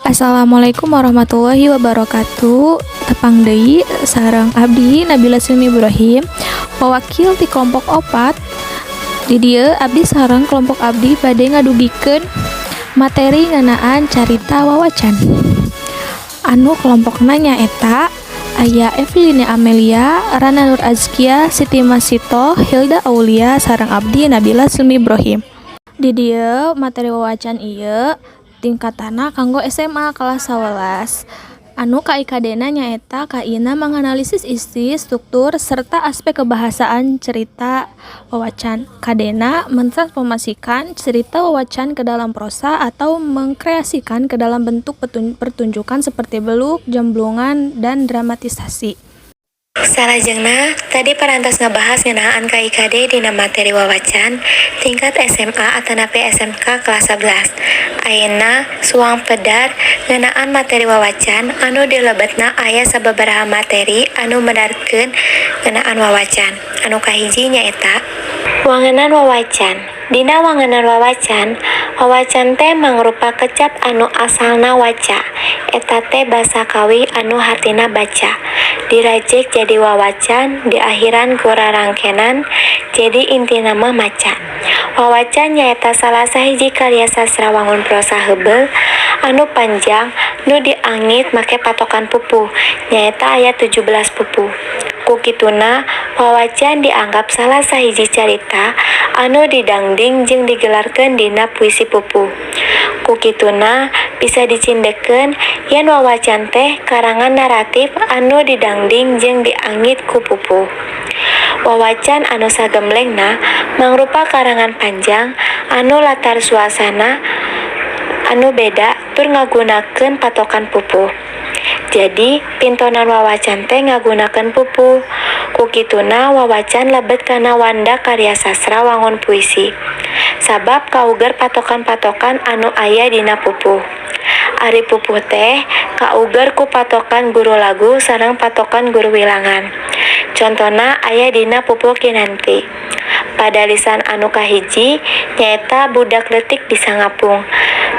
Assalamualaikum warahmatullahi wabarakatuh. Tepang deui sareng abdi Nabila Silmi Ibrahim, pewakil di kelompok opat. Di dieu abdi sareng kelompok abdi bade ngadugikeun materi ngeunaan carita wawacan. Anu kelompokna nyaeta aya Evelina Amelia, Rana Nur Azkia, Siti Masito, Hilda Aulia sareng abdi Nabila Silmi Ibrahim. Di dieu materi wawacan ieu tingkatana kanggo SMA kelas 11. Anu KIKD-na nyaeta kaina menganalisis isi, struktur, serta aspek kebahasaan cerita wawacan. Kadena mentransformasikan cerita wawacan ke dalam prosa atau mengkreasikan ke dalam bentuk pertunjukan seperti beluk, jamblungan, dan dramatisasi. Salajengna, tadi parantos ngebahas ngeunaan KIKD dina materi wawacan tingkat SMA atanapi SMK kelas 11. Ayeuna suang pedar ngeunaan materi wawacan anu dilebetna aya sababaraha materi anu medarkeun ngeunaan wawacan. Anu kahiji nyaeta wangunan wawacan. Dina wangunan wawacan, wawacan teh mangrupa kecap anu asalna waca. Eta teh basa kawi anu hartina baca. Dirajek jadi wawacan, di akhiran ku rarangkenan jadi inti nama maca. Wawacan nyaeta salah sahiji karya sastra wangun prosa heubeul anu panjang nu diangit make patokan pupuh nyaeta aya 17 pupuh. Ku kituna wawacan dianggap salah sahiji carita anu didangding jeung digelarkeun dina puisi pupuh. Ku kituna bisa dicindekeun yen wawacan teh karangan naratif anu didangding jeung diangit ku pupuh. Wawacan anu sagemlengna mangrupa karangan panjang anu latar suasana anu beda tur ngagunakeun patokan pupuh. Jadi pintonan wawacan teh ngagunakeun pupuh. Ku kituna wawacan lebet kana wanda karya sastra wangun puisi. Sabab kauger patokan-patokan anu aya dina pupuh. Ari pupuh teh kauger ku patokan guru lagu sareng patokan guru wilangan. Contona aya dina pupuh kinanti. Pada lisan anu kahiji nyaeta budak leutik bisa ngapung.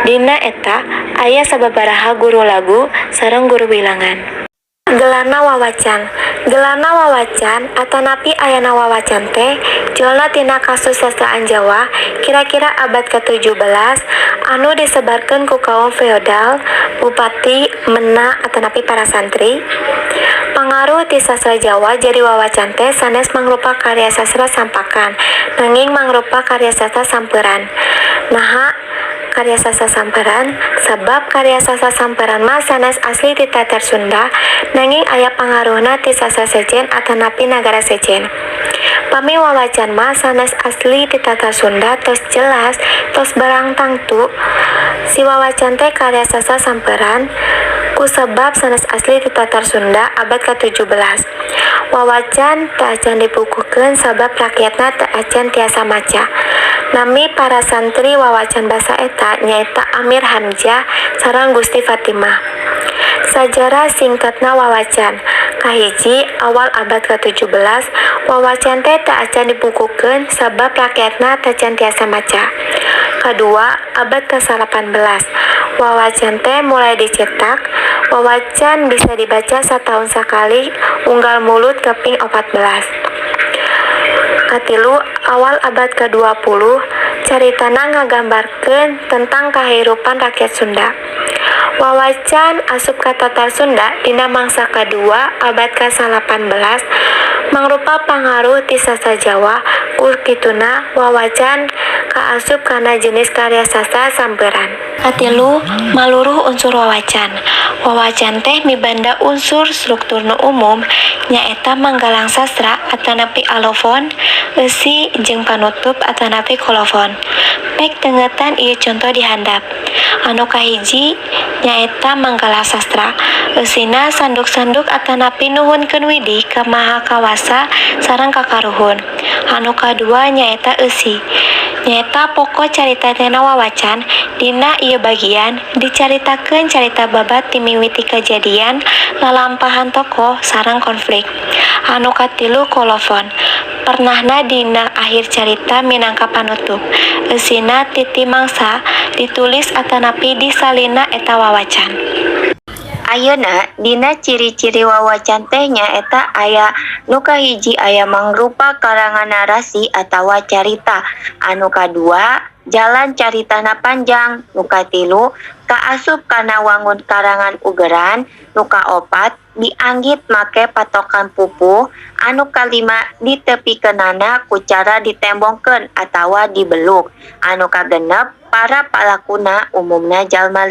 Dina eta aya sababaraha guru lagu sareng guru wilangan. Gelarna wawacan. Gelarna wawacan atanapi ayana wawacan teh jolna tina kasusastraan Jawa kira-kira abad ke-17 anu disebarkeun ku kaum feodal, bupati, mena atanapi para santri. Pangaruh ti sastra Jawa jadi wawacan teh sanes mangrupa karya sastra sampakan, nanging mangrupa karya sastra sampeuran. Naha karya sastra sampeuran sabab karya sastra sampeuran mah sanes asli ti Tatar Sunda nanging aya pangaruhna ti sastra sejen atanapi nagara sejen. Pami wawacan mah sanes asli ti Tatar Sunda tos jelas tos barang tangtu si wawacan teh karya sastra sampeuran ku sebab sanes asli ti Tatar Sunda abad ke-17. Wawacan teu acan dibukukeun sabab rakyatna teu acan tiasa maca. Nami para santri wawacan basa eta nyaeta Amir Hamzah sareng Gusti Fatimah. Sajarah singkatna wawacan. Kahiji, awal abad ke-17 wawacan teh teu acan dibukukeun sabab rakyatna teu acan tiasa maca. Kadua, abad ke-18 wawacan teh mulai dicetak. Wawacan bisa dibaca setahun sekali unggal mulut keping 14. Katilu, awal abad ke-20 caritana ngagambarkeun tentang kahirupan rakyat Sunda. Wawacan asup ka Tatar Sunda dina mangsa kadua abad ke-18 mangrupa pangaruh ti sastra Jawa. Ku kituna wawacan kaasup kana jenis karya sastra sampeuran. Katilu, maluruh unsur wawacan. Wawacan teh mibanda unsur strukturna umum nyaeta manggalang sastra atanapi alofon, eusi jeung panutup atanapi kolofon. Pek tengetan ieu contoh di handap. Anu kahiji nyaeta manggalang sastra. Eusina sanduk-sanduk atanapi nuhunkeun widih ka maha kawasa sareng kakaruhun. Anu kadua nyaeta eusi. Nyaeta pokok carita tina wawacan dina ieu bagian dicaritakeun carita babat ti mimiti kajadian lalampahan tokoh sareng konflik. Anu katilu kolofon. Pernahna dina akhir carita minangka panutup. Eusina titi mangsa ditulis atanapi disalina eta wawacan. Ayeuna dina ciri-ciri wawacan teh nyaeta aya nu kahiji aya mangrupa karangan narasi atawa carita, anu kadua jalan caritana panjang, nu katilu kaasup kana wangun karangan ugeran, nu kaopat dianggit make patokan pupuh, anu kalima ditepikeunana ku cara ditembongkeun atawa dibeluk, anu kagenep para palakuna umumna jalma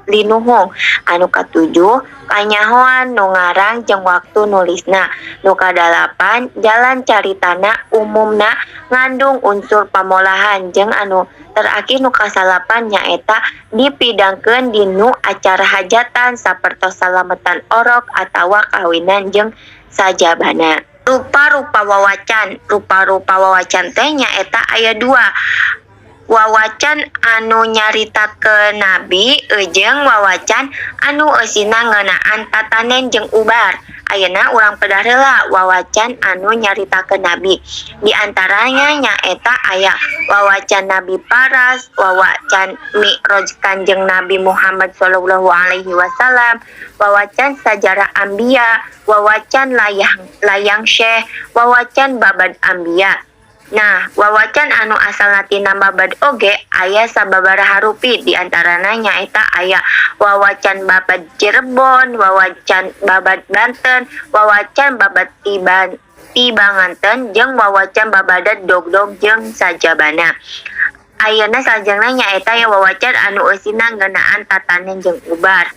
linuhung, anu katujuh kanyahoan nu ngarang jeung waktu nulisna, nu kadalapan jalan caritana umumna ngandung unsur pamolahan jeung anu terakhir nu kasalapan nyaeta dipidangkeun dinu acara hajatan sapertos salametan orok atawa kawinan jeung sajabana. Rupa-rupa wawacan teh nyaeta aya dua. Wawacan anu nyaritakeun nabi jeung wawacan anu eusina ngeunaan tatanen jeung ubar. Ayeuna urang pedah heula wawacan anu nyaritakeun nabi. Di antaranya nyaeta aya wawacan Nabi Paras, wawacan Mi'raj Kanjeng Nabi Muhammad sallallahu alaihi wasallam, wawacan sajarah Ambiya, wawacan layang Syekh, wawacan babad Ambiya. Nah, wawacan anu asalna tina babad oge aya sababaraha rupi, di antarana nyaeta aya wawacan babad Cirebon, wawacan babad Banten, wawacan babad Tibanganten jeung wawacan babadat Dogdog jeung sajabana. Ayeuna salajengna nyaeta ya wawacan anu eusina ngeunaan tatanen jeung ubar.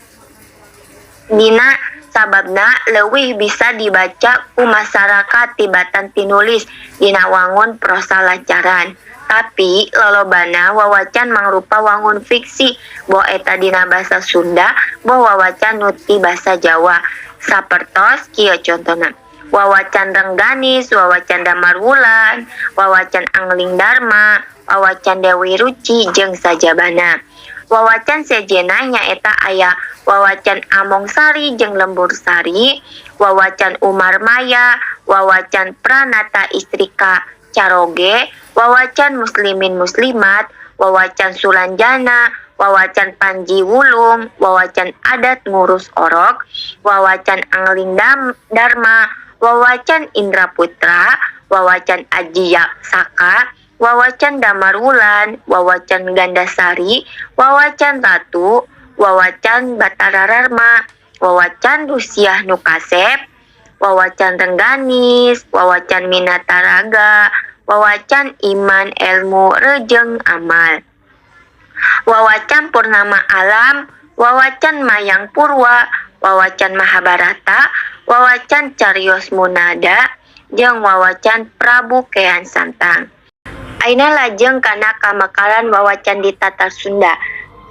Dina sababna leuwih bisa dibaca ku masyarakat tibatan tinulis dina wangun prosa lancaran. Tapi lolobana wawacan mangrupa wangun fiksi, boh eta dina basa Sunda, boh wawacan nu ti basa Jawa. Sapertos kieu contona. Wawacan Rengganis, wawacan Damar Wulan, wawacan Angling Dharma, wawacan Dewi Ruci jeung sajabana. Wawacan sejena nyaeta aya wawacan Among Sari jeung Lembur Sari, wawacan Umar Maya, wawacan Pranata Istrika Caroge, wawacan Muslimin Muslimat, wawacan Sulanjana, wawacan Panji Wulung, wawacan Adat Ngurus Orok, wawacan Angling Dharma, wawacan Indra Putra, wawacan Aji Saka, wawacan Damar Wulan, wawacan Gandasari, wawacan Ratu, wawacan Batara Rarma, wawacan Rusiah Nukasep, wawacan Rengganis, wawacan Minataraga, wawacan Iman Ilmu Rejeng Amal, wawacan Purnama Alam, wawacan Mayang Purwa, wawacan Mahabharata, wawacan Cariyos Munada, jeung wawacan Prabu Kean Santang. Aina lajeng kana kamakaran wawacan di Tatar Sunda.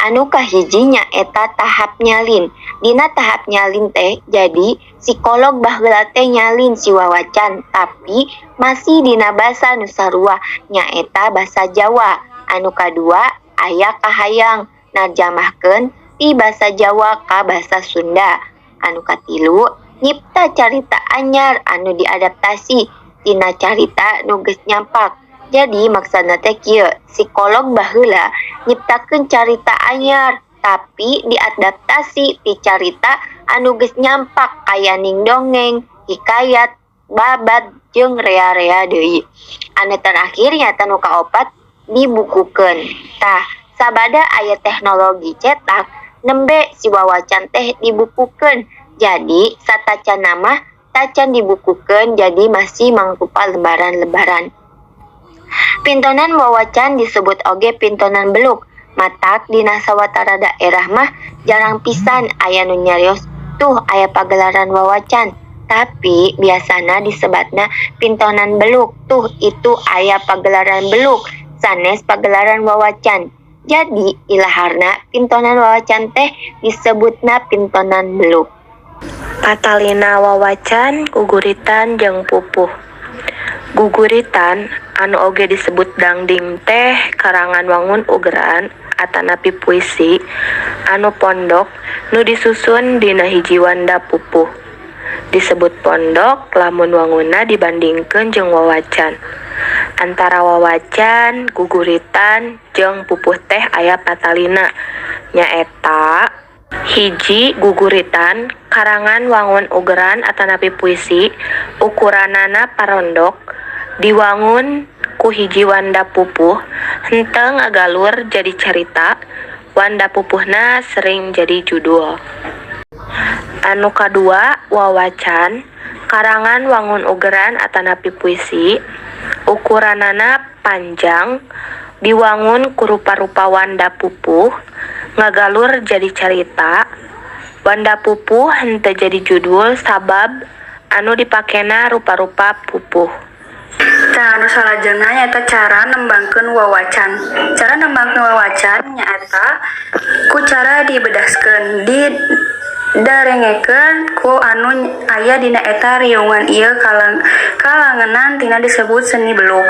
Anu kahiji nyaeta tahap nyalin. Dina tahap nyalin teh jadi psikolog baheula teh nyalin si wawacan, tapi masih dina basa nu sarua nyaeta basa Jawa. Anu kadua aya kahayang narjamahkeun ti basa Jawa ka basa Sunda. Anu katilu nyipta carita anyar anu diadaptasi tina carita nu geus nyampak. Jadi maksudna teh kieu, psikolog baheula nyiptakeun carita anyar tapi diadaptasi ti carita anu geus nyampak kaya ning dongeng, hikayat, babad jeung rea-rea deui. Anu terakhir nyata nu kaopat dibukukeun. Tah, sabada aya teknologi cetak, nembe si wawacan teh dibukukeun. Jadi satacan nama tacan dibukukeun jadi masih mangrupa lembaran-lembaran. Pintonan wawacan disebut oge pintonan beluk. Matak dina sawatara daerah mah jarang pisan aya nu nyarios tuh aya pagelaran wawacan. Tapi biasana disebatna pintonan beluk. Tuh itu aya pagelaran beluk sanes pagelaran wawacan. Jadi ilaharna pintonan wawacan teh disebutna pintonan beluk. Patalina wawacan, guguritan jeung pupuh. Guguritan anu oge disebut dangding teh karangan wangun ugeran atanapi puisi anu pondok nu disusun dina hiji wanda pupuh. Disebut pondok lamun wangunna dibandingkeun jeung wawacan. Antara wawacan, guguritan, jeung pupuh teh aya patalina. Nyaeta hiji guguritan karangan wangun ugeran atanapi puisi ukuranana parondok diwangun ku hiji wanda pupuh henteu ngagalur jadi carita. Wanda pupuhna sering jadi judul. Anu kadua wawacan karangan wangun ugeran atanapi puisi ukuranana panjang diwangun ku rupa-rupa wanda pupuh ngagalur jadi carita. Wanda pupuh henteu jadi judul sabab anu dipakena rupa-rupa pupuh. Tah anu salajengna nyaeta cara nembangkeun wawacan. Cara nembangkeun wawacan nyaeta ku cara dibedaskeun, darengekeun ku anu aya dina eta riungan ieu kalangenan tina disebut seni beluk.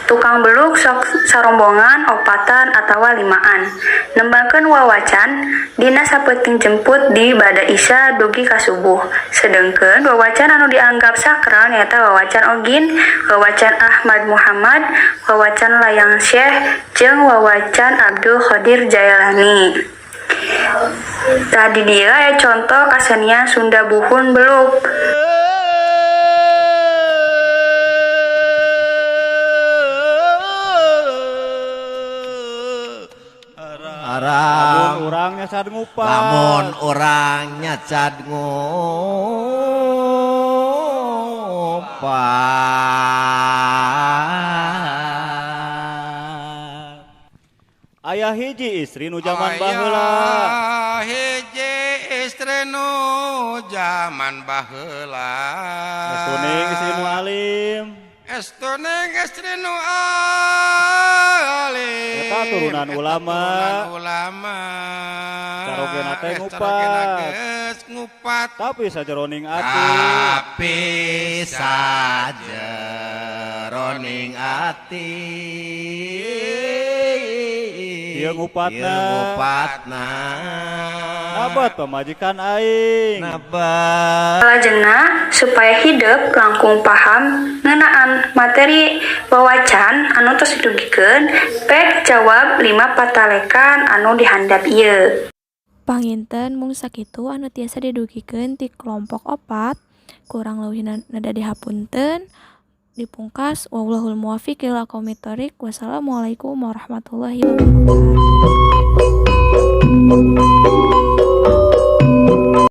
Tukang beluk sok sarombongan, opatan, atawa limaan. Nembangkeun wawacan dina sapeuting jemput di bada isya dugi ka subuh. Sedengkeun wawacan anu dianggap sakral nyaeta wawacan Ogin, wawacan Ahmad Muhammad, wawacan Layang Syekh, jeung wawacan Abdul Qadir Jailani. Tadi dia aya contoh kasenian Sunda Buhun beluk. Lamun urangnya sad ngupat. Lamun urangnya sad ngupat. Aya hiji istri nu jaman baheula. Aya hiji istri nu jaman baheula. Estuning istri nu alim. Estuning istri nu alim. Eta turunan ulama. Carogena teh ngupat. Tapi sajeroning ati. Tapi sajeroning ati. Ieu ngupatna. Nabat pamajikan aing. Salajengna supaya hidup langkung paham ngeunaan materi wawacan anu tos didugikeun, pek jawab 5 patalekan anu dihandap ieu. Panginten mung sakitu anu tiasa didugikeun ti kelompok 4, kurang leuwihna nada dihapunten. Dipungkas wallahul muwaffiq ila aqwamit thoriq. Wassalamualaikum warahmatullahi wabarakatuh.